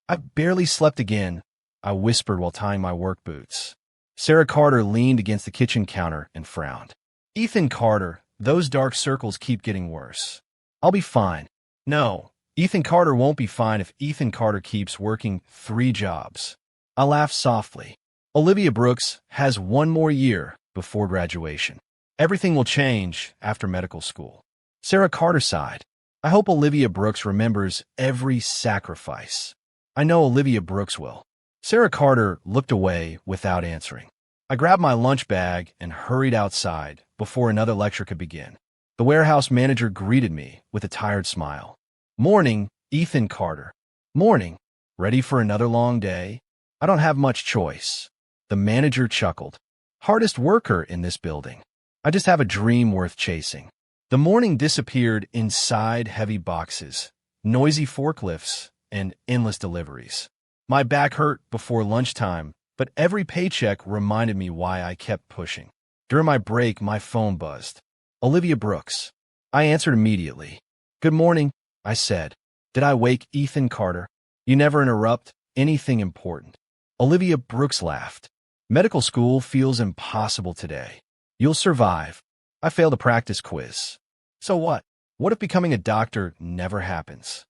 I barely slept again, I whispered while tying my work boots. Sarah Carter leaned against the kitchen counter and frowned. Ethan Carter, those dark circles keep getting worse. I'll be fine. No, Ethan Carter won't be fine if Ethan Carter keeps working 3 jobs. I laughed softly. Olivia Brooks has 1 more year before graduation. Everything will change after medical school. Sarah Carter sighed. I hope Olivia Brooks remembers every sacrifice. I know Olivia Brooks will. Sarah Carter looked away without answering. I grabbed my lunch bag and hurried outside before another lecture could begin. The warehouse manager greeted me with a tired smile. Morning, Ethan Carter. Morning. Ready for another long day? I don't have much choice. The manager chuckled. Hardest worker in this building. I just have a dream worth chasing. The morning disappeared inside heavy boxes, noisy forklifts, and endless deliveries. My back hurt before lunchtime, but every paycheck reminded me why I kept pushing. During my break, my phone buzzed. Olivia Brooks. I answered immediately. Good morning, I said. Did I wake Ethan Carter? You never interrupt anything important. Olivia Brooks laughed. Medical school feels impossible today. You'll survive. I failed a practice quiz. So what? What if becoming a doctor never happens?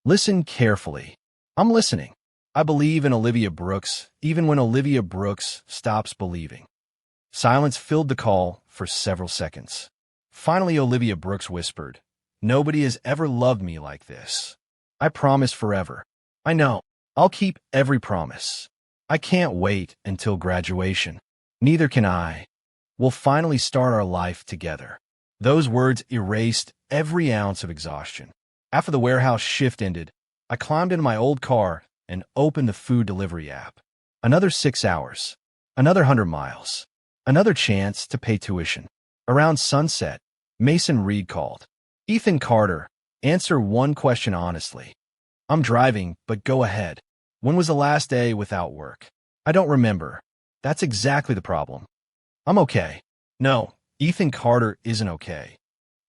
Listen carefully. I'm listening. I believe in Olivia Brooks, even when Olivia Brooks stops believing. Silence filled the call for several seconds. Finally, Olivia Brooks whispered, Nobody has ever loved me like this. I promise forever. I know. I'll keep every promise. I can't wait until graduation. Neither can I. We'll finally start our life together. Those words erased every ounce of exhaustion. After the warehouse shift ended, I climbed into my old car and opened the food delivery app. Another 6 hours. Another 100 miles. Another chance to pay tuition. Around sunset, Mason Reed called. Ethan Carter, answer one question honestly. I'm driving, but go ahead. When was the last day without work? I don't remember. That's exactly the problem. I'm okay. No, Ethan Carter isn't okay.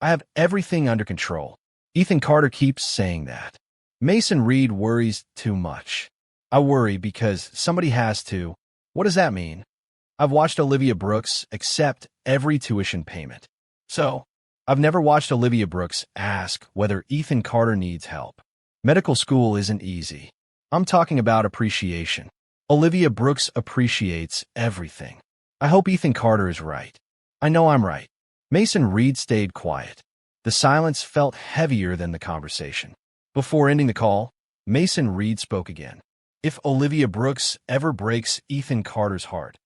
I have everything under control. Ethan Carter keeps saying that. Mason Reed worries too much. I worry because somebody has to. What does that mean? I've watched Olivia Brooks accept every tuition payment. So, I've never watched Olivia Brooks ask whether Ethan Carter needs help. Medical school isn't easy. I'm talking about appreciation. Olivia Brooks appreciates everything. I hope Ethan Carter is right. I know I'm right. Mason Reed stayed quiet. The silence felt heavier than the conversation. Before ending the call, Mason Reed spoke again. If Olivia Brooks ever breaks Ethan Carter's heart,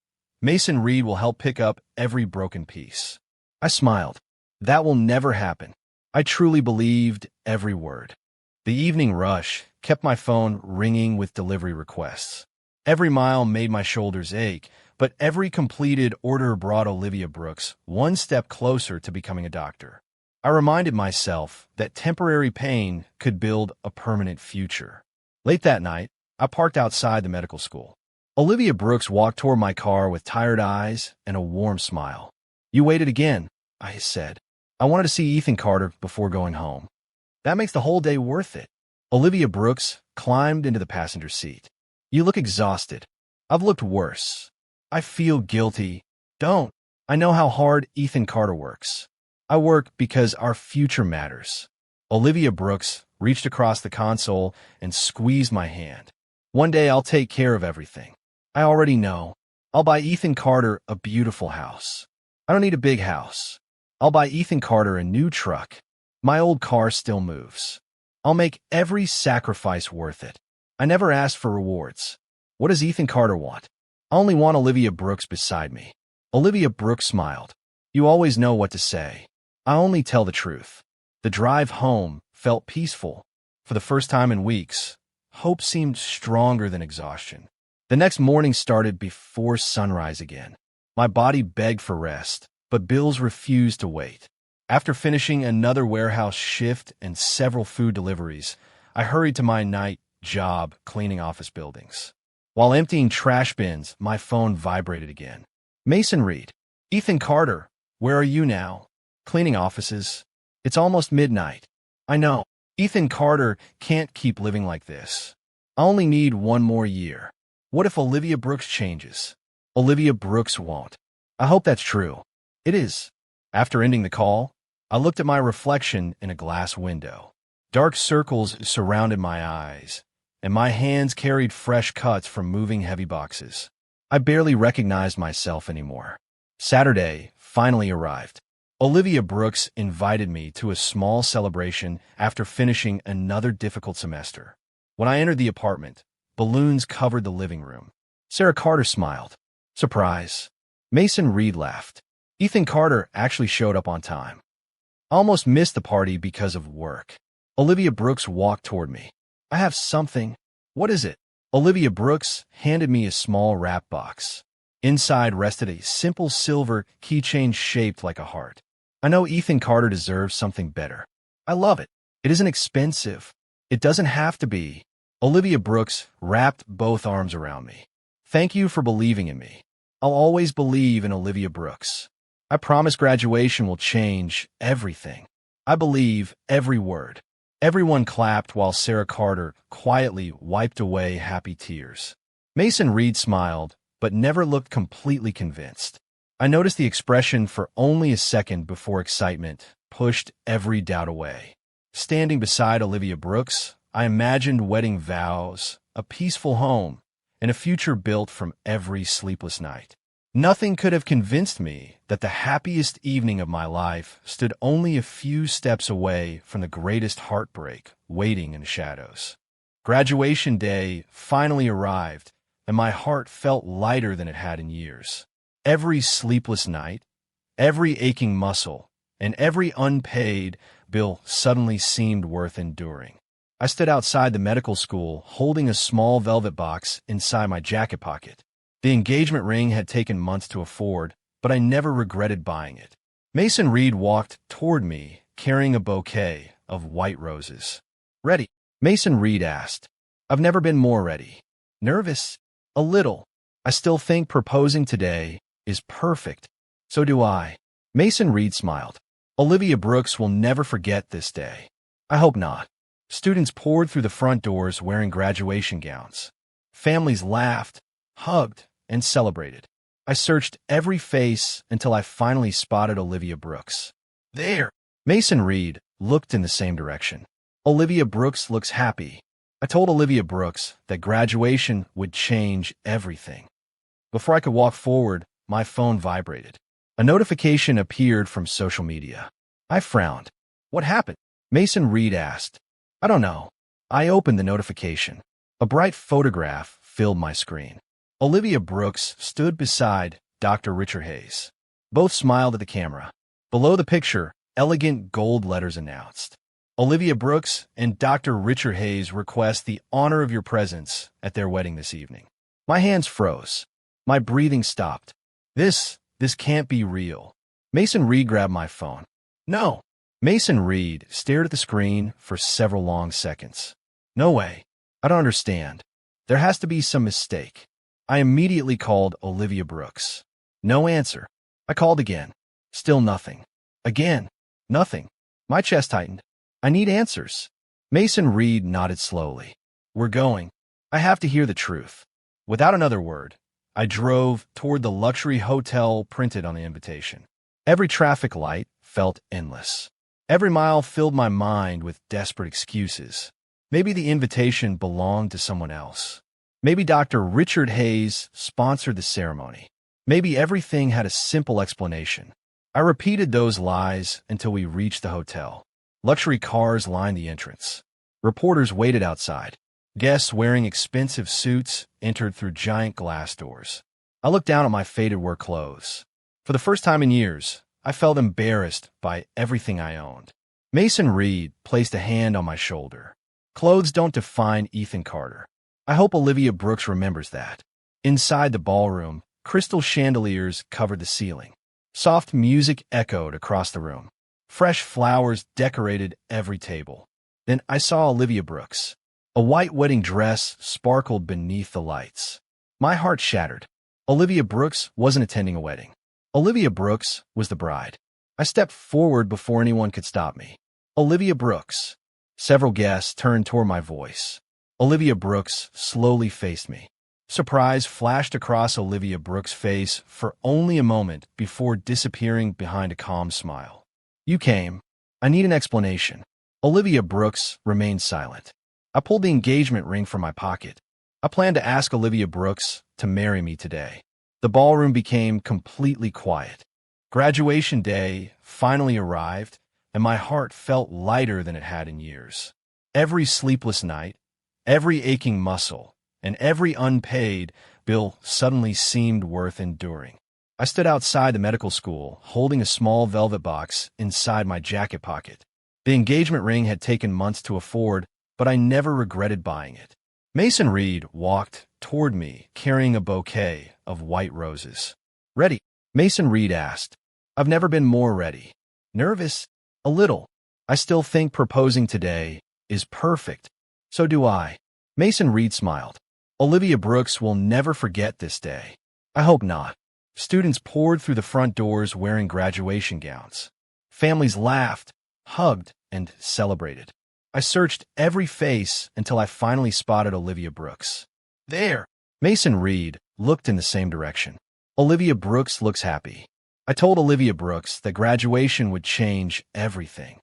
Mason Reed will help pick up every broken piece. I smiled. That will never happen. I truly believed every word. The evening rush kept my phone ringing with delivery requests. Every mile made my shoulders ache, but every completed order brought Olivia Brooks one step closer to becoming a doctor. I reminded myself that temporary pain could build a permanent future. Late that night, I parked outside the medical school. Olivia Brooks walked toward my car with tired eyes and a warm smile. You waited again, I said. I wanted to see Ethan Carter before going home. That makes the whole day worth it. Olivia Brooks climbed into the passenger seat. You look exhausted. I've looked worse. I feel guilty. Don't. I know how hard Ethan Carter works. I work because our future matters. Olivia Brooks reached across the console and squeezed my hand. One day I'll take care of everything. I already know. I'll buy Ethan Carter a beautiful house. I don't need a big house. I'll buy Ethan Carter a new truck. My old car still moves. I'll make every sacrifice worth it. I never asked for rewards. What does Ethan Carter want? I only want Olivia Brooks beside me. Olivia Brooks smiled. You always know what to say. I only tell the truth. The drive home felt peaceful. For the first time in weeks, hope seemed stronger than exhaustion. The next morning started before sunrise again. My body begged for rest, but bills refused to wait. After finishing another warehouse shift and several food deliveries, I hurried to my night job cleaning office buildings. While emptying trash bins, my phone vibrated again. Mason Reed. Ethan Carter, where are you now? Cleaning offices. It's almost midnight. I know. Ethan Carter can't keep living like this. I only need one more year. What if Olivia Brooks changes? Olivia Brooks won't. I hope that's true. It is. After ending the call, I looked at my reflection in a glass window. Dark circles surrounded my eyes, and my hands carried fresh cuts from moving heavy boxes. I barely recognized myself anymore. Saturday finally arrived. Olivia Brooks invited me to a small celebration after finishing another difficult semester. When I entered the apartment, balloons covered the living room. Sarah Carter smiled. Surprise. Mason Reed laughed. Ethan Carter actually showed up on time. I almost missed the party because of work. Olivia Brooks walked toward me. I have something. What is it? Olivia Brooks handed me a small wrap box. Inside rested a simple silver keychain shaped like a heart. I know Ethan Carter deserves something better. I love it. It isn't expensive. It doesn't have to be. Olivia Brooks wrapped both arms around me. Thank you for believing in me. I'll always believe in Olivia Brooks. I promise graduation will change everything. I believe every word. Everyone clapped while Sarah Carter quietly wiped away happy tears. Mason Reed smiled, but never looked completely convinced. I noticed the expression for only a second before excitement pushed every doubt away. Standing beside Olivia Brooks, I imagined wedding vows, a peaceful home, and a future built from every sleepless night. Nothing could have convinced me that the happiest evening of my life stood only a few steps away from the greatest heartbreak waiting in the shadows. Graduation day finally arrived, and my heart felt lighter than it had in years. Every sleepless night, every aching muscle, and every unpaid bill suddenly seemed worth enduring. I stood outside the medical school holding a small velvet box inside my jacket pocket. The engagement ring had taken months to afford, but I never regretted buying it. Mason Reed walked toward me, carrying a bouquet of white roses. Ready? Mason Reed asked. I've never been more ready. Nervous? A little. I still think proposing today is perfect. So do I. Mason Reed smiled. Olivia Brooks will never forget this day. I hope not. Students poured through the front doors wearing graduation gowns. Families laughed, hugged, and celebrated. I searched every face until I finally spotted Olivia Brooks. There! Mason Reed looked in the same direction. Olivia Brooks looks happy. I told Olivia Brooks that graduation would change everything. Before I could walk forward, my phone vibrated. A notification appeared from social media. I frowned. What happened? Mason Reed asked. I don't know. I opened the notification. A bright photograph filled my screen. Olivia Brooks stood beside Dr. Richard Hayes. Both smiled at the camera. Below the picture, elegant gold letters announced, Olivia Brooks and Dr. Richard Hayes request the honor of your presence at their wedding this evening. My hands froze. My breathing stopped. This can't be real. Mason Reed grabbed my phone. No. Mason Reed stared at the screen for several long seconds. No way. I don't understand. There has to be some mistake. I immediately called Olivia Brooks. No answer. I called again. Still nothing. Again. Nothing. My chest tightened. I need answers. Mason Reed nodded slowly. We're going. I have to hear the truth. Without another word, I drove toward the luxury hotel printed on the invitation. Every traffic light felt endless. Every mile filled my mind with desperate excuses. Maybe the invitation belonged to someone else. Maybe Dr. Richard Hayes sponsored the ceremony. Maybe everything had a simple explanation. I repeated those lies until we reached the hotel. Luxury cars lined the entrance. Reporters waited outside. Guests wearing expensive suits entered through giant glass doors. I looked down at my faded work clothes. For the first time in years, I felt embarrassed by everything I owned. Mason Reed placed a hand on my shoulder. Clothes don't define Ethan Carter. I hope Olivia Brooks remembers that. Inside the ballroom, crystal chandeliers covered the ceiling. Soft music echoed across the room. Fresh flowers decorated every table. Then I saw Olivia Brooks. A white wedding dress sparkled beneath the lights. My heart shattered. Olivia Brooks wasn't attending a wedding. Olivia Brooks was the bride. I stepped forward before anyone could stop me. Olivia Brooks. Several guests turned toward my voice. Olivia Brooks slowly faced me. Surprise flashed across Olivia Brooks' face for only a moment before disappearing behind a calm smile. You came. I need an explanation. Olivia Brooks remained silent. I pulled the engagement ring from my pocket. I planned to ask Olivia Brooks to marry me today. The ballroom became completely quiet. Graduation day finally arrived, and my heart felt lighter than it had in years. Every sleepless night, every aching muscle, and every unpaid bill suddenly seemed worth enduring. I stood outside the medical school, holding a small velvet box inside my jacket pocket. The engagement ring had taken months to afford, but I never regretted buying it. Mason Reed walked toward me, carrying a bouquet of white roses. Ready? Mason Reed asked. I've never been more ready. Nervous? A little. I still think proposing today is perfect. So do I. Mason Reed smiled. Olivia Brooks will never forget this day. I hope not. Students poured through the front doors wearing graduation gowns. Families laughed, hugged, and celebrated. I searched every face until I finally spotted Olivia Brooks. There! Mason Reed looked in the same direction. Olivia Brooks looks happy. I told Olivia Brooks that graduation would change everything.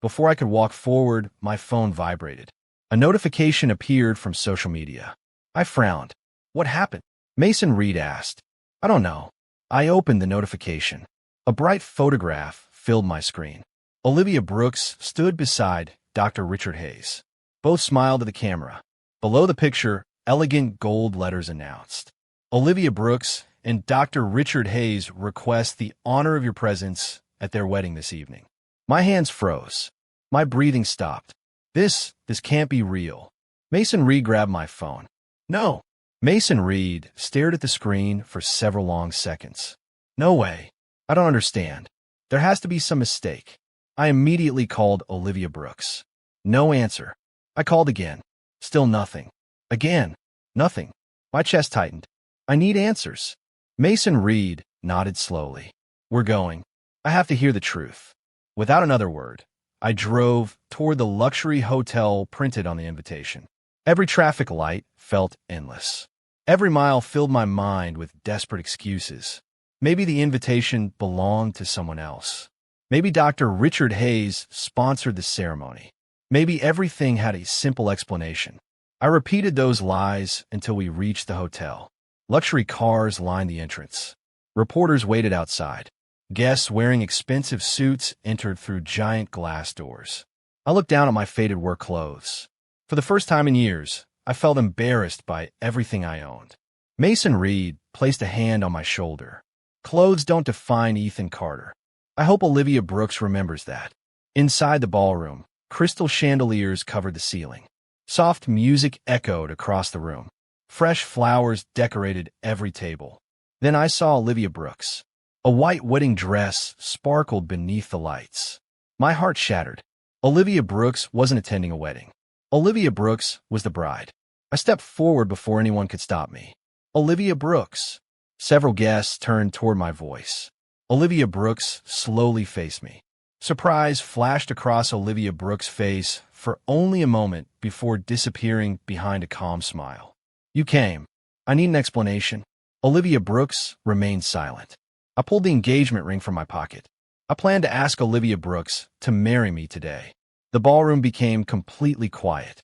Before I could walk forward, my phone vibrated. A notification appeared from social media. I frowned. What happened? Mason Reed asked. I don't know. I opened the notification. A bright photograph filled my screen. Olivia Brooks stood beside Dr. Richard Hayes. Both smiled at the camera. Below the picture, elegant gold letters announced, Olivia Brooks and Dr. Richard Hayes request the honor of your presence at their wedding this evening. My hands froze. My breathing stopped. This can't be real. Mason Reed grabbed my phone. No. Mason Reed stared at the screen for several long seconds. No way. I don't understand. There has to be some mistake. I immediately called Olivia Brooks. No answer. I called again. Still nothing. Again. Nothing. My chest tightened. I need answers. Mason Reed nodded slowly. We're going. I have to hear the truth. Without another word, I drove toward the luxury hotel printed on the invitation. Every traffic light felt endless. Every mile filled my mind with desperate excuses. Maybe the invitation belonged to someone else. Maybe Dr. Richard Hayes sponsored the ceremony. Maybe everything had a simple explanation. I repeated those lies until we reached the hotel. Luxury cars lined the entrance. Reporters waited outside. Guests wearing expensive suits entered through giant glass doors. I looked down at my faded work clothes. For the first time in years, I felt embarrassed by everything I owned. Mason Reed placed a hand on my shoulder. Clothes don't define Ethan Carter. I hope Olivia Brooks remembers that. Inside the ballroom, crystal chandeliers covered the ceiling. Soft music echoed across the room. Fresh flowers decorated every table. Then I saw Olivia Brooks. A white wedding dress sparkled beneath the lights. My heart shattered. Olivia Brooks wasn't attending a wedding. Olivia Brooks was the bride. I stepped forward before anyone could stop me. Olivia Brooks. Several guests turned toward my voice. Olivia Brooks slowly faced me. Surprise flashed across Olivia Brooks' face for only a moment before disappearing behind a calm smile. You came. I need an explanation. Olivia Brooks remained silent. I pulled the engagement ring from my pocket. I planned to ask Olivia Brooks to marry me today. The ballroom became completely quiet.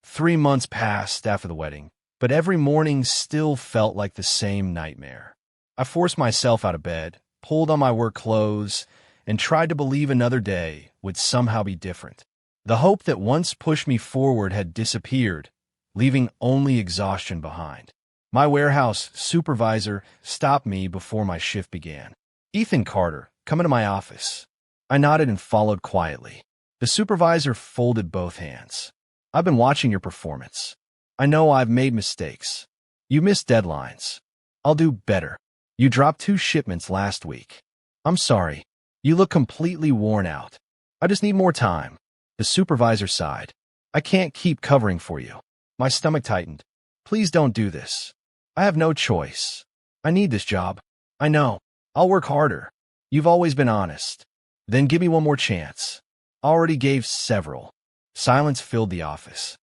3 months passed after the wedding, but every morning still felt like the same nightmare. I forced myself out of bed, pulled on my work clothes, and tried to believe another day would somehow be different. The hope that once pushed me forward had disappeared, leaving only exhaustion behind. My warehouse supervisor stopped me before my shift began. Ethan Carter, come into my office. I nodded and followed quietly. The supervisor folded both hands. I've been watching your performance. I know I've made mistakes. You missed deadlines. I'll do better. You dropped 2 shipments last week. I'm sorry. You look completely worn out. I just need more time. The supervisor sighed. I can't keep covering for you. My stomach tightened. Please don't do this. I have no choice. I need this job. I know. I'll work harder. You've always been honest. Then give me one more chance. Already gave several. Silence filled the office.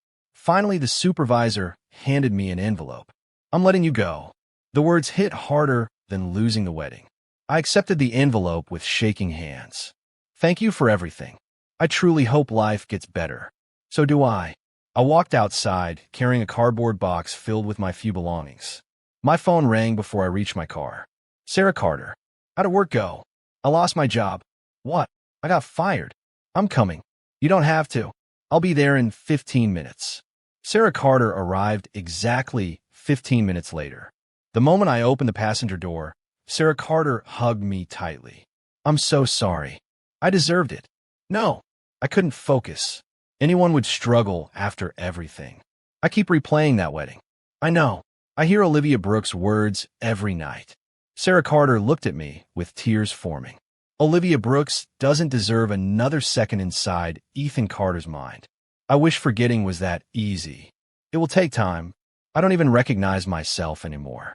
Finally, the supervisor handed me an envelope. I'm letting you go. The words hit harder than losing the wedding. I accepted the envelope with shaking hands. Thank you for everything. I truly hope life gets better. So do I. I walked outside, carrying a cardboard box filled with my few belongings. My phone rang before I reached my car. Sarah Carter. How'd work go? I lost my job. What? I got fired. I'm coming. You don't have to. I'll be there in 15 minutes. Sarah Carter arrived exactly 15 minutes later. The moment I opened the passenger door, Sarah Carter hugged me tightly. I'm so sorry. I deserved it. No, I couldn't focus. Anyone would struggle after everything. I keep replaying that wedding. I know. I hear Olivia Brooks' words every night. Sarah Carter looked at me with tears forming. Olivia Brooks doesn't deserve another second inside Ethan Carter's mind. I wish forgetting was that easy. It will take time. I don't even recognize myself anymore.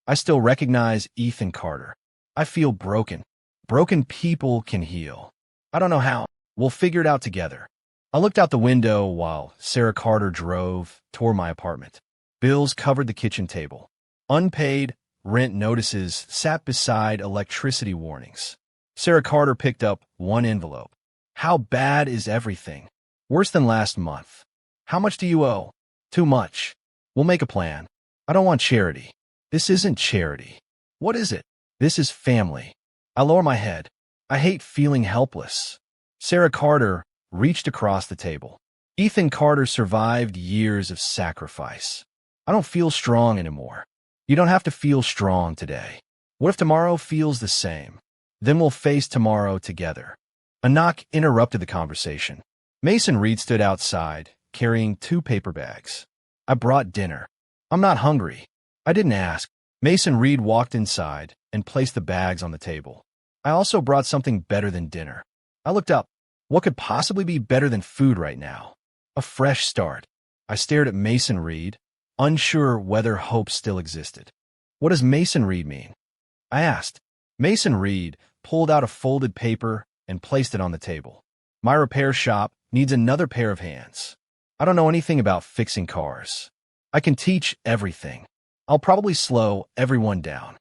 I still recognize Ethan Carter. I feel broken. Broken people can heal. I don't know how. We'll figure it out together. I looked out the window while Sarah Carter drove toward my apartment. Bills covered the kitchen table. Unpaid rent notices sat beside electricity warnings. Sarah Carter picked up one envelope. How bad is everything? Worse than last month. How much do you owe? Too much. We'll make a plan. I don't want charity. This isn't charity. What is it? This is family. I lower my head. I hate feeling helpless. Sarah Carter reached across the table. Ethan Carter survived years of sacrifice. I don't feel strong anymore. You don't have to feel strong today. What if tomorrow feels the same? Then we'll face tomorrow together. A knock interrupted the conversation. Mason Reed stood outside, carrying 2 paper bags. I brought dinner. I'm not hungry. I didn't ask. Mason Reed walked inside and placed the bags on the table. I also brought something better than dinner. I looked up. What could possibly be better than food right now? A fresh start. I stared at Mason Reed, unsure whether hope still existed. What does Mason Reed mean? I asked. Mason Reed pulled out a folded paper and placed it on the table. My repair shop needs another pair of hands. I don't know anything about fixing cars. I can teach everything. I'll probably slow everyone down.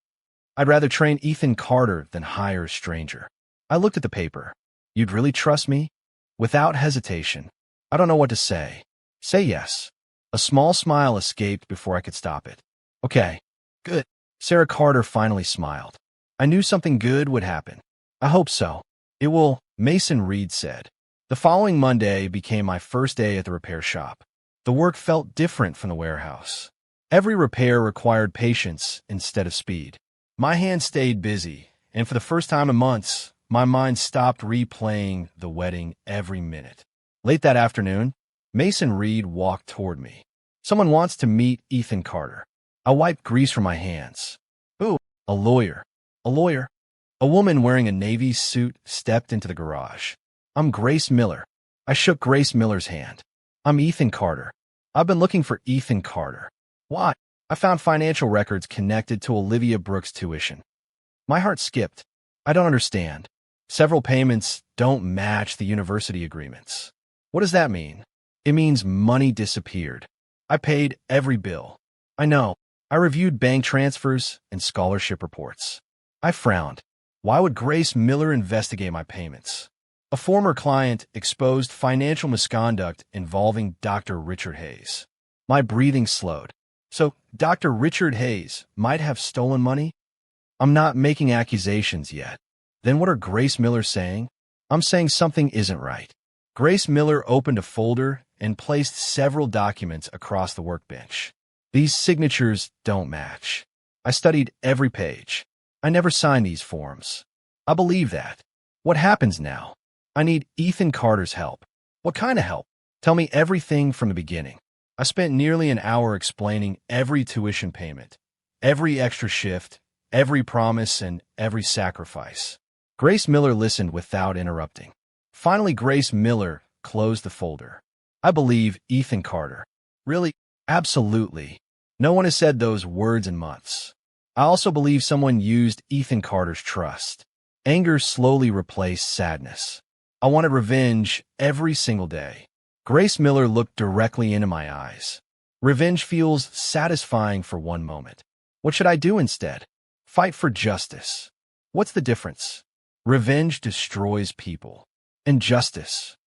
I'd rather train Ethan Carter than hire a stranger. I looked at the paper. You'd really trust me? Without hesitation. I don't know what to say. Say yes. A small smile escaped before I could stop it. Okay. Good. Sarah Carter finally smiled. I knew something good would happen. I hope so. It will, Mason Reed said. The following Monday became my first day at the repair shop. The work felt different from the warehouse. Every repair required patience instead of speed. My hands stayed busy, and for the first time in months, my mind stopped replaying the wedding every minute. Late that afternoon, Mason Reed walked toward me. Someone wants to meet Ethan Carter. I wiped grease from my hands. Ooh, a lawyer. A lawyer. A woman wearing a Navy suit stepped into the garage. I'm Grace Miller. I shook Grace Miller's hand. I'm Ethan Carter. I've been looking for Ethan Carter. Why? I found financial records connected to Olivia Brooks' tuition. My heart skipped. I don't understand. Several payments don't match the university agreements. What does that mean? It means money disappeared. I paid every bill. I know. I reviewed bank transfers and scholarship reports. I frowned. Why would Grace Miller investigate my payments? A former client exposed financial misconduct involving Dr. Richard Hayes. My breathing slowed. So, Dr. Richard Hayes might have stolen money? I'm not making accusations yet. Then what are Grace Miller saying? I'm saying something isn't right. Grace Miller opened a folder and placed several documents across the workbench. These signatures don't match. I studied every page. I never signed these forms. I believe that. What happens now? I need Ethan Carter's help. What kind of help? Tell me everything from the beginning. I spent nearly an hour explaining every tuition payment, every extra shift, every promise, and every sacrifice. Grace Miller listened without interrupting. Finally, Grace Miller closed the folder. I believe Ethan Carter. Really? Absolutely. No one has said those words in months. I also believe someone used Ethan Carter's trust. Anger slowly replaced sadness. I wanted revenge every single day. Grace Miller looked directly into my eyes. Revenge feels satisfying for one moment. What should I do instead? Fight for justice. What's the difference? Revenge destroys people. And justice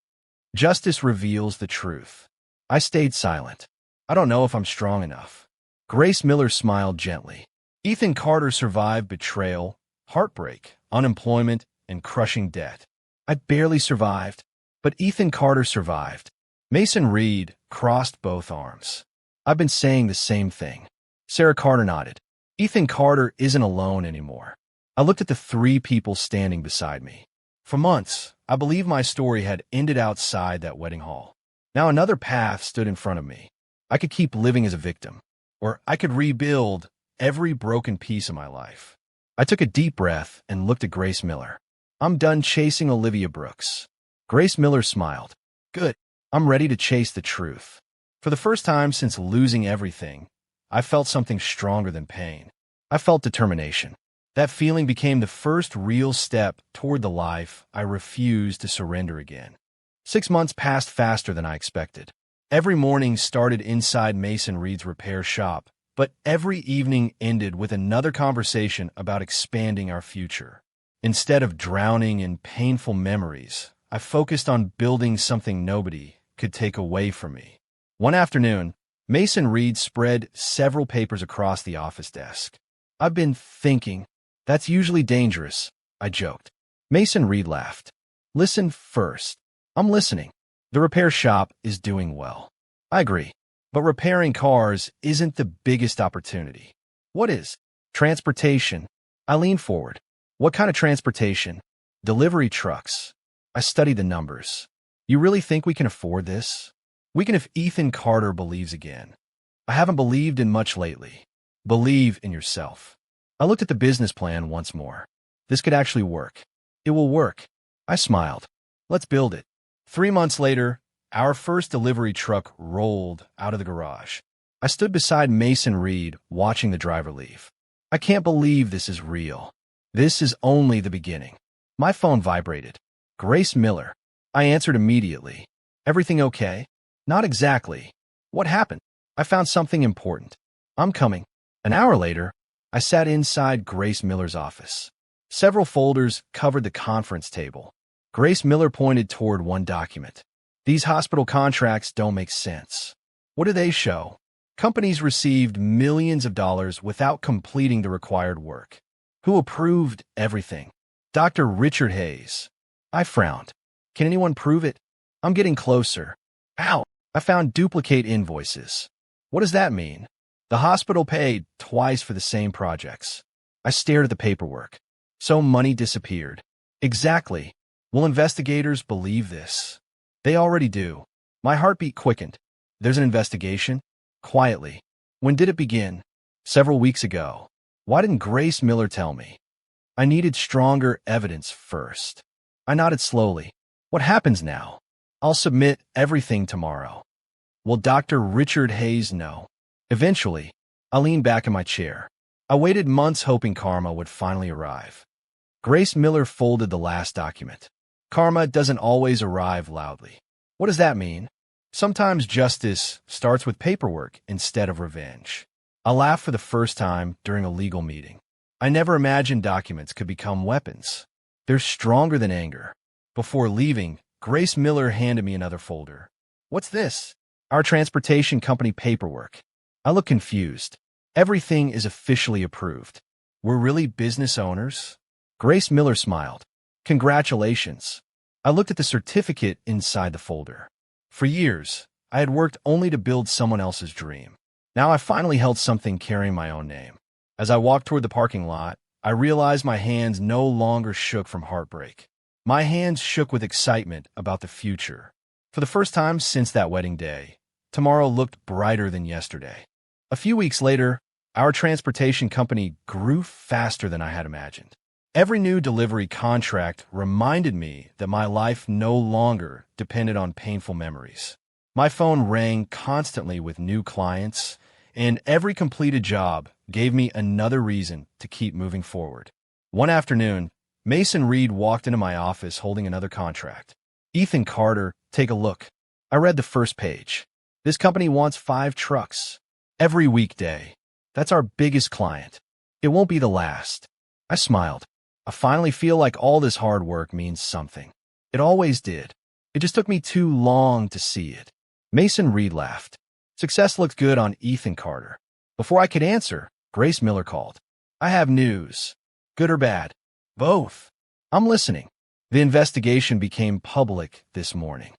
reveals the truth. I stayed silent. I don't know if I'm strong enough. Grace Miller smiled gently. Ethan Carter survived betrayal, heartbreak, unemployment, and crushing debt. I barely survived, but Ethan Carter survived. Mason Reed crossed both arms. I've been saying the same thing. Sarah Carter nodded. Ethan Carter isn't alone anymore. I looked at the three people standing beside me. For months, I believed my story had ended outside that wedding hall. Now another path stood in front of me. I could keep living as a victim, or I could rebuild every broken piece of my life. I took a deep breath and looked at Grace Miller. I'm done chasing Olivia Brooks. Grace Miller smiled. Good. I'm ready to chase the truth. For the first time since losing everything, I felt something stronger than pain. I felt determination. That feeling became the first real step toward the life I refused to surrender again. 6 months passed faster than I expected. Every morning started inside Mason Reed's repair shop, but every evening ended with another conversation about expanding our future. Instead of drowning in painful memories, I focused on building something nobody could take away from me. One afternoon, Mason Reed spread several papers across the office desk. I've been thinking, that's usually dangerous, I joked. Mason Reed laughed. Listen first. I'm listening. The repair shop is doing well. I agree. But repairing cars isn't the biggest opportunity. What is? Transportation. I leaned forward. What kind of transportation? Delivery trucks. I studied the numbers. You really think we can afford this? We can if Ethan Carter believes again. I haven't believed in much lately. Believe in yourself. I looked at the business plan once more. This could actually work. It will work. I smiled. Let's build it. 3 months later, our first delivery truck rolled out of the garage. I stood beside Mason Reed, watching the driver leave. I can't believe this is real. This is only the beginning. My phone vibrated. Grace Miller. I answered immediately. Everything okay? Not exactly. What happened? I found something important. I'm coming. An hour later, I sat inside Grace Miller's office. Several folders covered the conference table. Grace Miller pointed toward one document. These hospital contracts don't make sense. What do they show? Companies received millions of dollars without completing the required work. Who approved everything? Dr. Richard Hayes. I frowned. Can anyone prove it? I'm getting closer. Ow! I found duplicate invoices. What does that mean? The hospital paid twice for the same projects. I stared at the paperwork. So money disappeared. Exactly. Will investigators believe this? They already do. My heartbeat quickened. There's an investigation? Quietly. When did it begin? Several weeks ago. Why didn't Grace Miller tell me? I needed stronger evidence first. I nodded slowly. What happens now? I'll submit everything tomorrow. Will Dr. Richard Hayes know? Eventually, I leaned back in my chair. I waited months hoping karma would finally arrive. Grace Miller folded the last document. Karma doesn't always arrive loudly. What does that mean? Sometimes justice starts with paperwork instead of revenge. I laughed for the first time during a legal meeting. I never imagined documents could become weapons. They're stronger than anger. Before leaving, Grace Miller handed me another folder. What's this? Our transportation company paperwork. I look confused. Everything is officially approved. We're really business owners? Grace Miller smiled. Congratulations. I looked at the certificate inside the folder. For years, I had worked only to build someone else's dream. Now I finally held something carrying my own name. As I walked toward the parking lot, I realized my hands no longer shook from heartbreak. My hands shook with excitement about the future. For the first time since that wedding day, tomorrow looked brighter than yesterday. A few weeks later, our transportation company grew faster than I had imagined. Every new delivery contract reminded me that my life no longer depended on painful memories. My phone rang constantly with new clients, and every completed job gave me another reason to keep moving forward. One afternoon, Mason Reed walked into my office holding another contract. Ethan Carter, take a look. I read the first page. This company wants 5 trucks. Every weekday. That's our biggest client. It won't be the last. I smiled. I finally feel like all this hard work means something. It always did. It just took me too long to see it. Mason Reed laughed. Success looked good on Ethan Carter. Before I could answer, Grace Miller called. I have news. Good or bad? Both. I'm listening. The investigation became public this morning.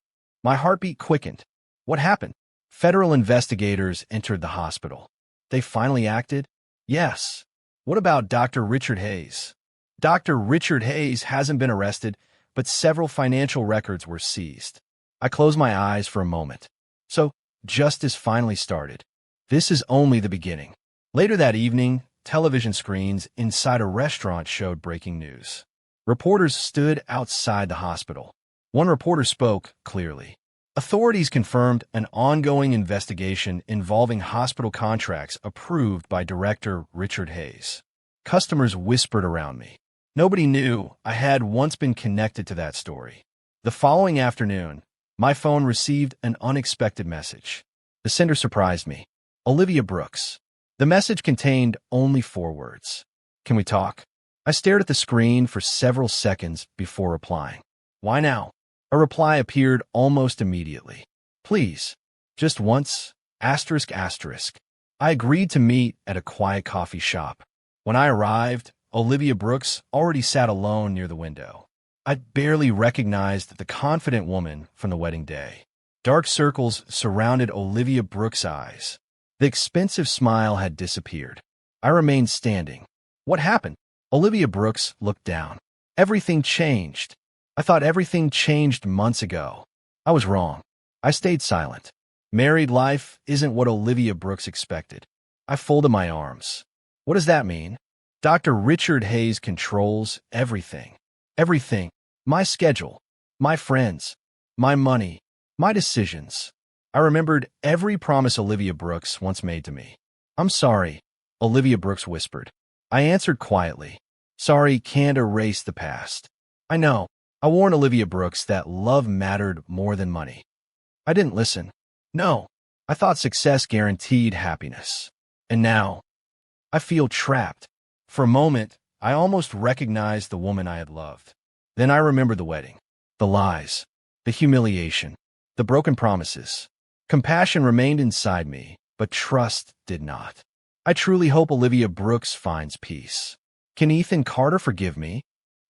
My heartbeat quickened. What happened? Federal investigators entered the hospital. They finally acted? Yes. What about Dr. Richard Hayes? Dr. Richard Hayes hasn't been arrested, but several financial records were seized. I closed my eyes for a moment. So, justice finally started. This is only the beginning. Later that evening, television screens inside a restaurant showed breaking news. Reporters stood outside the hospital. One reporter spoke clearly. Authorities confirmed an ongoing investigation involving hospital contracts approved by Director Richard Hayes. Customers whispered around me. Nobody knew I had once been connected to that story. The following afternoon, my phone received an unexpected message. The sender surprised me. Olivia Brooks. The message contained only 4 words. Can we talk? I stared at the screen for several seconds before replying. Why now? A reply appeared almost immediately. Please, just once, asterisk asterisk. I agreed to meet at a quiet coffee shop. When I arrived, Olivia Brooks already sat alone near the window. I barely recognized the confident woman from the wedding day. Dark circles surrounded Olivia Brooks' eyes. The expensive smile had disappeared. I remained standing. What happened? Olivia Brooks looked down. Everything changed. I thought everything changed months ago. I was wrong. I stayed silent. Married life isn't what Olivia Brooks expected. I folded my arms. What does that mean? Dr. Richard Hayes controls everything. Everything. My schedule. My friends. My money. My decisions. I remembered every promise Olivia Brooks once made to me. I'm sorry, Olivia Brooks whispered. I answered quietly. Sorry can't erase the past. I know. I warned Olivia Brooks that love mattered more than money. I didn't listen. No. I thought success guaranteed happiness. And now, I feel trapped. For a moment, I almost recognized the woman I had loved. Then I remembered the wedding. The lies. The humiliation. The broken promises. Compassion remained inside me, but trust did not. I truly hope Olivia Brooks finds peace. Can Ethan Carter forgive me?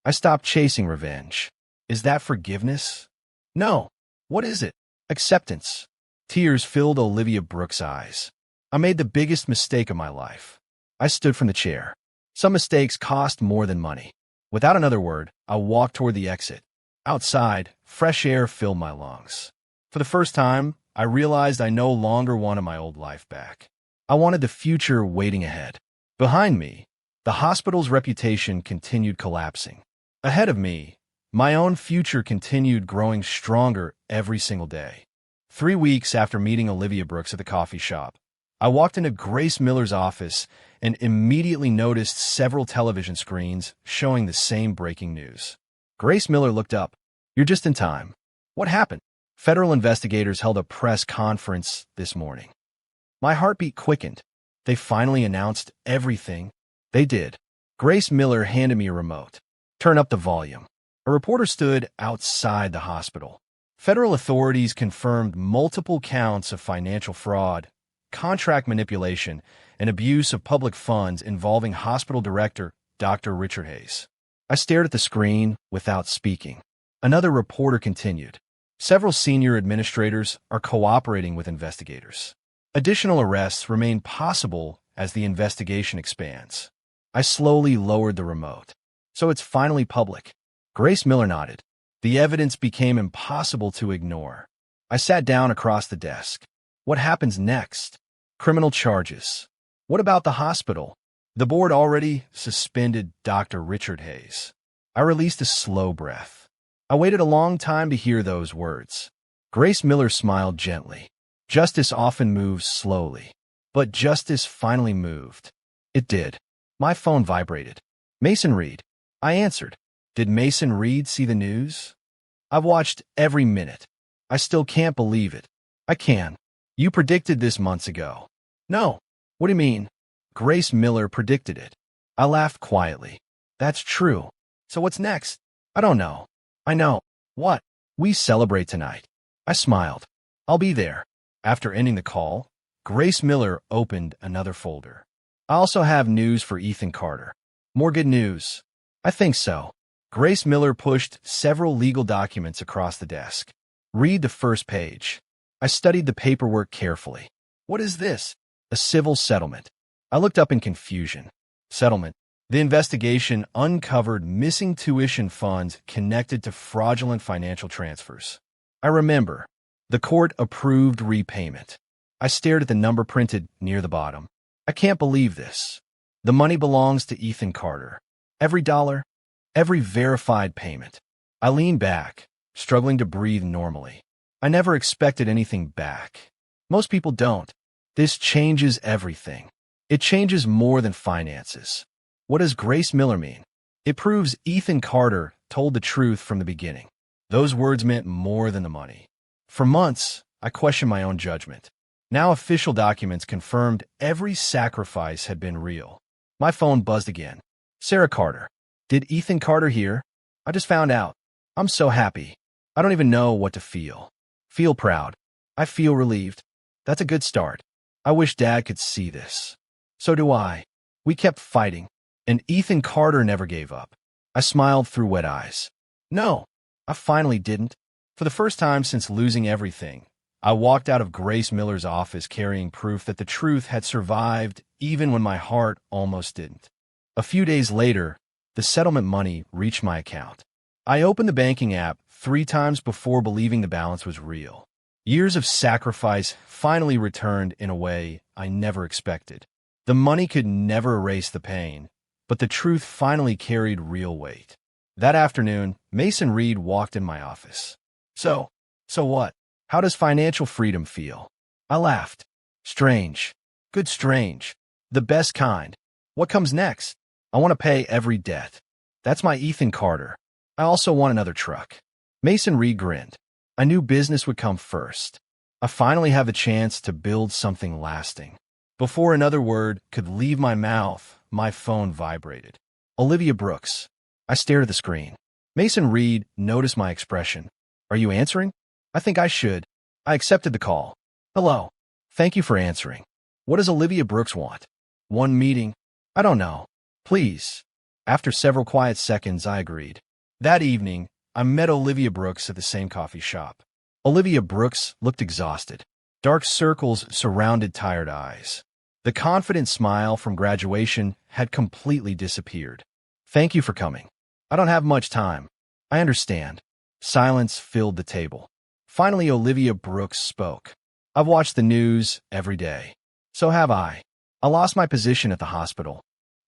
I stopped chasing revenge. Is that forgiveness? No. What is it? Acceptance. Tears filled Olivia Brooks' eyes. I made the biggest mistake of my life. I stood from the chair. Some mistakes cost more than money. Without another word, I walked toward the exit. Outside, fresh air filled my lungs. For the first time, I realized I no longer wanted my old life back. I wanted the future waiting ahead. Behind me, the hospital's reputation continued collapsing. Ahead of me, my own future continued growing stronger every single day. 3 weeks after meeting Olivia Brooks at the coffee shop, I walked into Grace Miller's office and immediately noticed several television screens showing the same breaking news. Grace Miller looked up. You're just in time. What happened? Federal investigators held a press conference this morning. My heartbeat quickened. They finally announced everything. They did. Grace Miller handed me a remote. Turn up the volume. A reporter stood outside the hospital. Federal authorities confirmed multiple counts of financial fraud, contract manipulation, and abuse of public funds involving hospital director Dr. Richard Hayes. I stared at the screen without speaking. Another reporter continued. Several senior administrators are cooperating with investigators. Additional arrests remain possible as the investigation expands. I slowly lowered the remote. So it's finally public. Grace Miller nodded. The evidence became impossible to ignore. I sat down across the desk. What happens next? Criminal charges. What about the hospital? The board already suspended Dr. Richard Hayes. I released a slow breath. I waited a long time to hear those words. Grace Miller smiled gently. Justice often moves slowly. But justice finally moved. It did. My phone vibrated. Mason Reed. I answered. Did Mason Reed see the news? I've watched every minute. I still can't believe it. I can. You predicted this months ago. No. What do you mean? Grace Miller predicted it. I laughed quietly. That's true. So what's next? I don't know. I know. What? We celebrate tonight. I smiled. I'll be there. After ending the call, Grace Miller opened another folder. I also have news for Ethan Carter. More good news. I think so. Grace Miller pushed several legal documents across the desk. Read the first page. I studied the paperwork carefully. What is this? A civil settlement. I looked up in confusion. Settlement. The investigation uncovered missing tuition funds connected to fraudulent financial transfers. I remember. The court approved repayment. I stared at the number printed near the bottom. I can't believe this. The money belongs to Ethan Carter. Every dollar, every verified payment. I leaned back, struggling to breathe normally. I never expected anything back. Most people don't. This changes everything. It changes more than finances. What does Grace Miller mean? It proves Ethan Carter told the truth from the beginning. Those words meant more than the money. For months, I questioned my own judgment. Now official documents confirmed every sacrifice had been real. My phone buzzed again. Sarah Carter. Did Ethan Carter hear? I just found out. I'm so happy. I don't even know what to feel. Feel proud. I feel relieved. That's a good start. I wish Dad could see this. So do I. We kept fighting, and Ethan Carter never gave up. I smiled through wet eyes. No, I finally didn't. For the first time since losing everything, I walked out of Grace Miller's office carrying proof that the truth had survived even when my heart almost didn't. A few days later, the settlement money reached my account. I opened the banking app 3 times before believing the balance was real. Years of sacrifice finally returned in a way I never expected. The money could never erase the pain, but the truth finally carried real weight. That afternoon, Mason Reed walked in my office. So what? How does financial freedom feel? I laughed. Strange. Good strange. The best kind. What comes next? I want to pay every debt. That's my Ethan Carter. I also want another truck. Mason Reed grinned. I knew business would come first. I finally have a chance to build something lasting. Before another word could leave my mouth, my phone vibrated. Olivia Brooks. I stared at the screen. Mason Reed noticed my expression. Are you answering? I think I should. I accepted the call. Hello. Thank you for answering. What does Olivia Brooks want? One meeting? I don't know. Please. After several quiet seconds, I agreed. That evening, I met Olivia Brooks at the same coffee shop. Olivia Brooks looked exhausted. Dark circles surrounded tired eyes. The confident smile from graduation had completely disappeared. Thank you for coming. I don't have much time. I understand. Silence filled the table. Finally, Olivia Brooks spoke. I've watched the news every day. So have I. I lost my position at the hospital.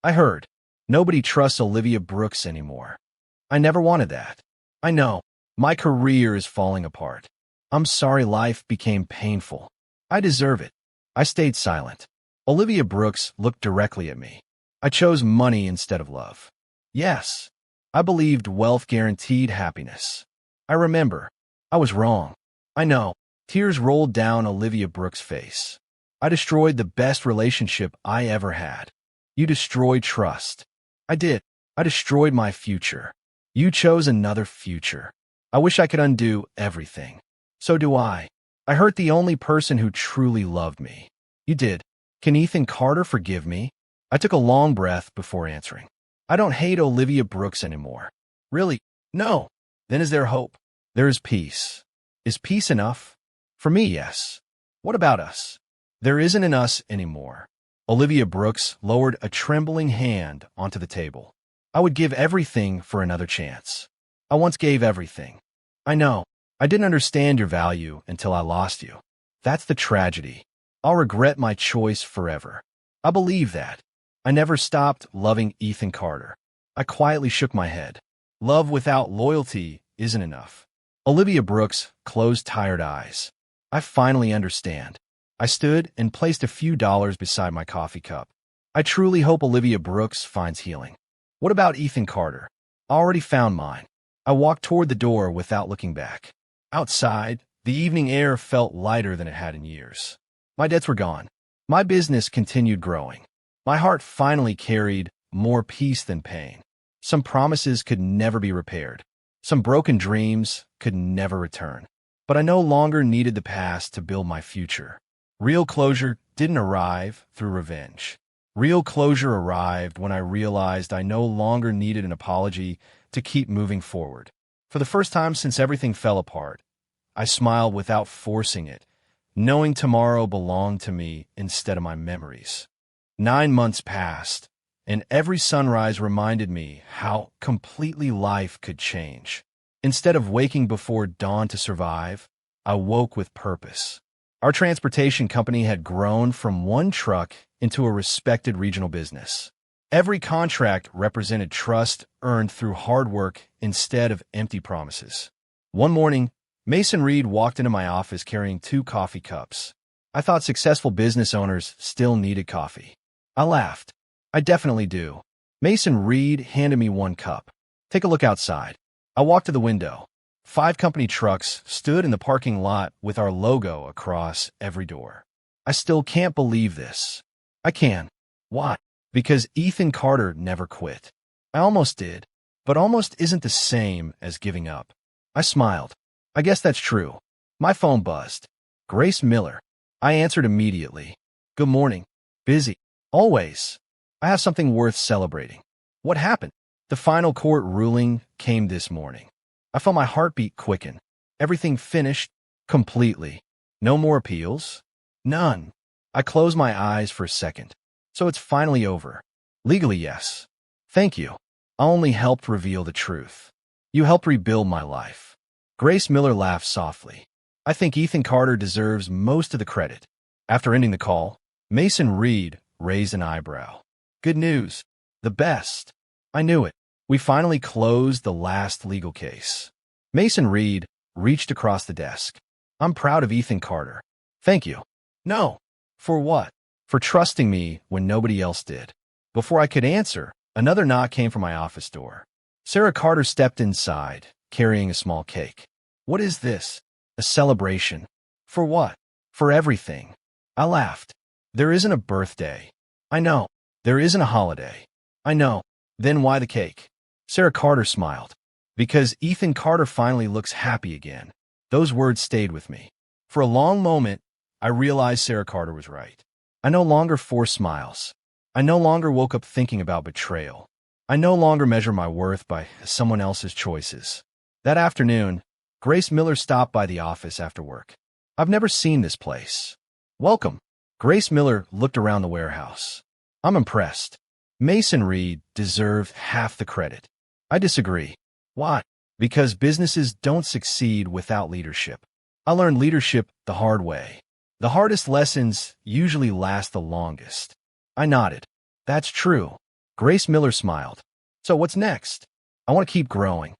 I heard. Nobody trusts Olivia Brooks anymore. I never wanted that. I know. My career is falling apart. I'm sorry life became painful. I deserve it. I stayed silent. Olivia Brooks looked directly at me. I chose money instead of love. Yes. I believed wealth guaranteed happiness. I remember. I was wrong. I know. Tears rolled down Olivia Brooks' face. I destroyed the best relationship I ever had. You destroyed trust. I did. I destroyed my future. You chose another future. I wish I could undo everything. So do I. I hurt the only person who truly loved me. You did. Can Ethan Carter forgive me? I took a long breath before answering. I don't hate Olivia Brooks anymore. Really? No. Then is there hope? There is peace. Is peace enough? For me, yes. What about us? There isn't an us anymore. Olivia Brooks lowered a trembling hand onto the table. I would give everything for another chance. I once gave everything. I know. I didn't understand your value until I lost you. That's the tragedy. I'll regret my choice forever. I believe that. I never stopped loving Ethan Carter. I quietly shook my head. Love without loyalty isn't enough. Olivia Brooks closed tired eyes. I finally understand. I stood and placed a few dollars beside my coffee cup. I truly hope Olivia Brooks finds healing. What about Ethan Carter? I already found mine. I walked toward the door without looking back. Outside, the The evening air felt lighter than it had in years. My debts were gone. My business continued growing. My heart finally carried more peace than pain. Some promises could never be repaired. Some broken dreams could never return. But I no longer needed the past to build my future. Real closure didn't arrive through revenge. Real closure arrived when I realized I no longer needed an apology to keep moving forward. For the first time since everything fell apart, I smiled without forcing it, knowing tomorrow belonged to me instead of my memories. 9 months passed, and every sunrise reminded me how completely life could change. Instead of waking before dawn to survive, I woke with purpose. Our transportation company had grown from one truck into a respected regional business. Every contract represented trust earned through hard work instead of empty promises. One morning, Mason Reed walked into my office carrying 2 coffee cups. I thought successful business owners still needed coffee. I laughed. I definitely do. Mason Reed handed me 1 cup. Take a look outside. I walked to the window. 5 company trucks stood in the parking lot with our logo across every door. I still can't believe this. I can. Why? Because Ethan Carter never quit. I almost did, but almost isn't the same as giving up. I smiled. I guess that's true. My phone buzzed. Grace Miller. I answered immediately. Good morning. Busy. Always. I have something worth celebrating. What happened? The final court ruling came this morning. I felt my heartbeat quicken. Everything finished completely. No more appeals? None. I closed my eyes for a second. So it's finally over. Legally, yes. Thank you. I only helped reveal the truth. You helped rebuild my life. Grace Miller laughed softly. I think Ethan Carter deserves most of the credit. After ending the call, Mason Reed raised an eyebrow. Good news. The best. I knew it. We finally closed the last legal case. Mason Reed reached across the desk. I'm proud of Ethan Carter. Thank you. No. For what? For trusting me when nobody else did. Before I could answer, another knock came from my office door. Sarah Carter stepped inside, carrying a small cake. What is this? A celebration. For what? For everything. I laughed. There isn't a birthday. I know. There isn't a holiday. I know. Then why the cake? Sarah Carter smiled. Because Ethan Carter finally looks happy again. Those words stayed with me. For a long moment, I realized Sarah Carter was right. I no longer forced smiles. I no longer woke up thinking about betrayal. I no longer measure my worth by someone else's choices. That afternoon, Grace Miller stopped by the office after work. I've never seen this place. Welcome. Grace Miller looked around the warehouse. I'm impressed. Mason Reed deserved half the credit. I disagree. Why? Because businesses don't succeed without leadership. I learned leadership the hard way. The hardest lessons usually last the longest. I nodded. That's true. Grace Miller smiled. So what's next? I want to keep growing.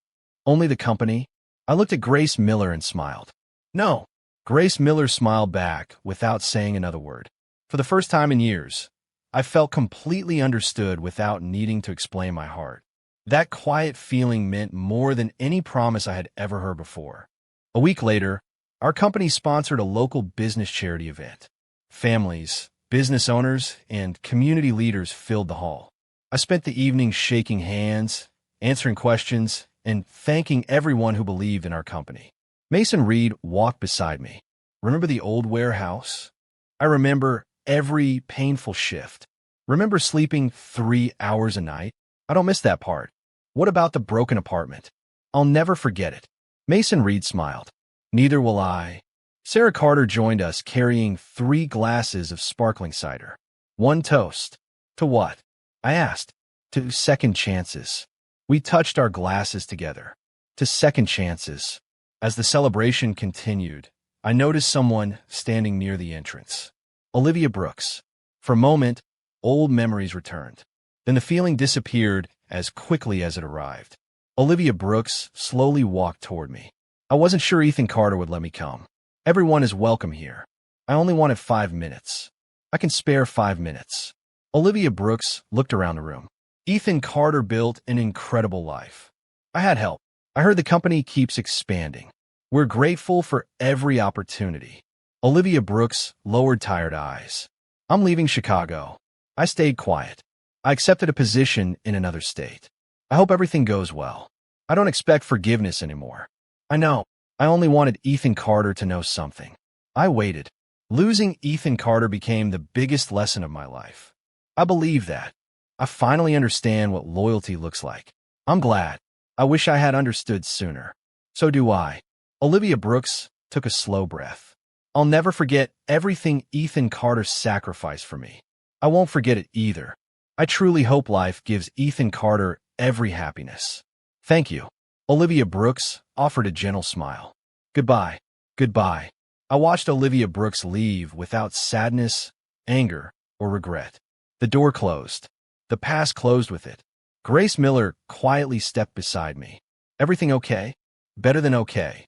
Only the company? I looked at Grace Miller and smiled. No. Grace Miller smiled back without saying another word. For the first time in years, I felt completely understood without needing to explain my heart. That quiet feeling meant more than any promise I had ever heard before. A week later, our company sponsored a local business charity event. Families, business owners, and community leaders filled the hall. I spent the evening shaking hands, answering questions, and thanking everyone who believed in our company. Mason Reed walked beside me. Remember the old warehouse? I remember every painful shift. Remember sleeping 3 hours a night? I don't miss that part. What about the broken apartment? I'll never forget it. Mason Reed smiled. Neither will I. Sarah Carter joined us carrying 3 glasses of sparkling cider. One toast. To what? I asked. To second chances. We touched our glasses together. To second chances. As the celebration continued, I noticed someone standing near the entrance. Olivia Brooks. For a moment, old memories returned. Then the feeling disappeared as quickly as it arrived. Olivia Brooks slowly walked toward me. I wasn't sure Ethan Carter would let me come. Everyone is welcome here. I only wanted 5 minutes. I can spare 5 minutes. Olivia Brooks looked around the room. Ethan Carter built an incredible life. I had help. I heard the company keeps expanding. We're grateful for every opportunity. Olivia Brooks lowered tired eyes. I'm leaving Chicago. I stayed quiet. I accepted a position in another state. I hope everything goes well. I don't expect forgiveness anymore. I know. I only wanted Ethan Carter to know something. I waited. Losing Ethan Carter became the biggest lesson of my life. I believe that. I finally understand what loyalty looks like. I'm glad. I wish I had understood sooner. So do I. Olivia Brooks took a slow breath. I'll never forget everything Ethan Carter sacrificed for me. I won't forget it either. I truly hope life gives Ethan Carter every happiness. Thank you. Olivia Brooks offered a gentle smile. Goodbye. Goodbye. I watched Olivia Brooks leave without sadness, anger, or regret. The door closed. The past closed with it. Grace Miller quietly stepped beside me. Everything okay? Better than okay.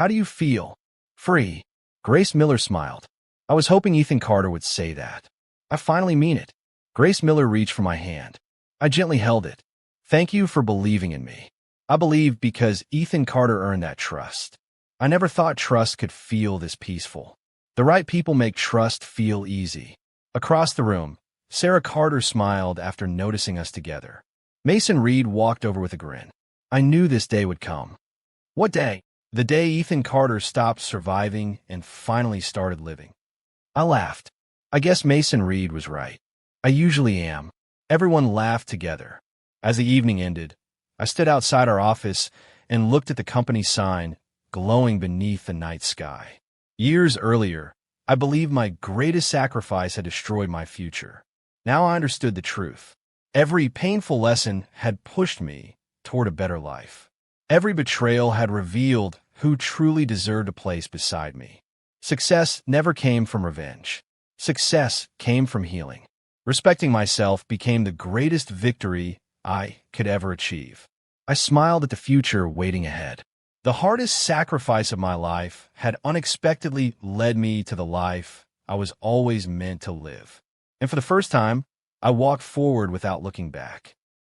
How do you feel? Free. Grace Miller smiled. I was hoping Ethan Carter would say that. I finally mean it. Grace Miller reached for my hand. I gently held it. Thank you for believing in me. I believe because Ethan Carter earned that trust. I never thought trust could feel this peaceful. The right people make trust feel easy. Across the room, Sarah Carter smiled after noticing us together. Mason Reed walked over with a grin. I knew this day would come. What day? The day Ethan Carter stopped surviving and finally started living. I laughed. I guess Mason Reed was right. I usually am. Everyone laughed together. As the evening ended, I stood outside our office and looked at the company sign glowing beneath the night sky. Years earlier, I believed my greatest sacrifice had destroyed my future. Now I understood the truth. Every painful lesson had pushed me toward a better life. Every betrayal had revealed who truly deserved a place beside me. Success never came from revenge. Success came from healing. Respecting myself became the greatest victory I could ever achieve. I smiled at the future waiting ahead. The hardest sacrifice of my life had unexpectedly led me to the life I was always meant to live. And for the first time, I walked forward without looking back.